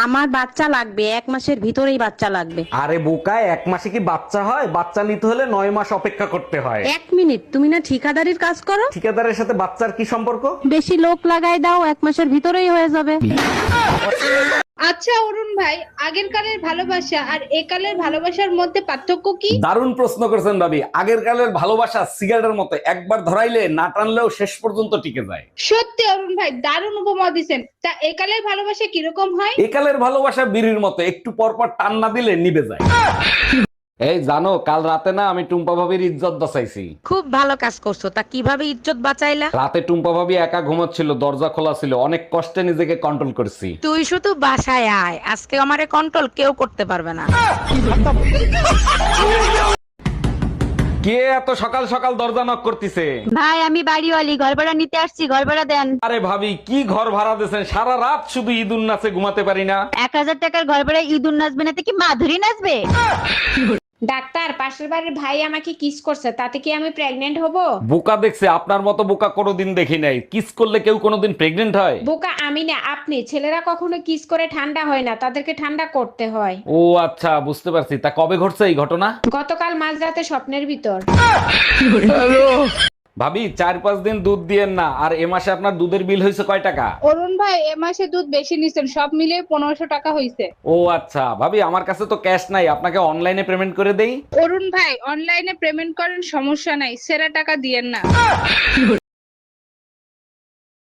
আমার বাচ্চা লাগবে, 1 মাসের ভিতরেই বাচ্চা লাগবে। আরে বোকা, 1 মাসে কি বাচ্চা হয়? বাচ্চা নিতে হলে 9 মাস অপেক্ষা করতে হয়। 1 মিনিট, তুমি না ঠিকাদারির কাজ করো? ঠিকাদারের সাথে বাচ্চার কি সম্পর্ক? বেশি লোক লাগাই দাও, 1 মাসের ভিতরেই হয়ে যাবে। আচ্ছা অরুণ ভাই, আগের কালের ভালোবাসা আর একালের ভালোবাসার মধ্যে পার্থক্য কি? দারুণ প্রশ্ন করেছেন ভাবি। আগের কালের ভালোবাসা সিগারেটের মতো, একবার ধরাইলে না টানলেও শেষ পর্যন্ত টিকে যায়। সত্যি অরুণ ভাই, দারুণ উপমা দিছেন। তা একালের ভালোবাসা কিরকম হয়? একালের ভালোবাসা বিড়ির মতো, একটু পর পর টান না দিলে নিভে যায়। এই জানো, কাল রাতে না আমি টুম্পা ভাবির ইজ্জত বাঁচাইছি। খুব ভালো কাজ করছো। তা কিভাবে ইজ্জত বাঁচাইলা? রাতে টুম্পা ভাবি একা ঘুমাচ্ছিল, দরজা খোলা ছিল, অনেক কষ্টে নিজেকে কন্ট্রোল করছি। তুই শুধু বাসায় আয়, আজকে আমারে কন্ট্রোল কেউ করতে পারবে না। কে এত সকাল সকাল দরজা নক করতেছে? ভাই আমি বাড়িওয়ালি, ঘর ভাড়া নিতে আসছি, ঘর ভাড়া দেন। আরে ভাবি, কি ঘর ভাড়া দিয়েছেন? সারা রাত শুধু ঈদুন নাচে ঘুমাতে পারি না। 1000 টাকার ঘর ভাড়া ইঁদুর নাচবে না তো কি মাধুরী নাচবে? ডাক্তার, পাশের বাড়ির ভাই আমাকে কিস করছে, তাতে কি আমি প্রেগনেন্ট হব? বোকা দেখছে, আপনার মতো বোকা কোনোদিন দেখি নাই। কিস করলে কেউ কোনোদিন প্রেগনেন্ট হয়? বোকা আমি না, আপনি। ছেলেরা কখনো কিস করে ঠান্ডা হয় না, তাদেরকে ঠান্ডা করতে হয়। ও আচ্ছা, বুঝতে পারছি। তা কবে ঘটছে এই ঘটনা? গতকাল মাঝরাতে স্বপ্নের ভিতর। ভাবি, 4-5 দিন দুধ দিয়েন না। আর এ মাসে আপনার দুধের বিল হয়েছে কয় টাকা? অরুণ ভাই, এ মাসে দুধ বেশি নিছেন, সব মিলিয়ে 1500 টাকা হইছে। ও আচ্ছা। ভাবি, আমার কাছে তো ক্যাশ নাই, আপনাকে অনলাইনে পেমেন্ট করে দেই? অরুণ ভাই, অনলাইনে পেমেন্ট করেন, সমস্যা নাই, সেরা টাকা দিয়েন না।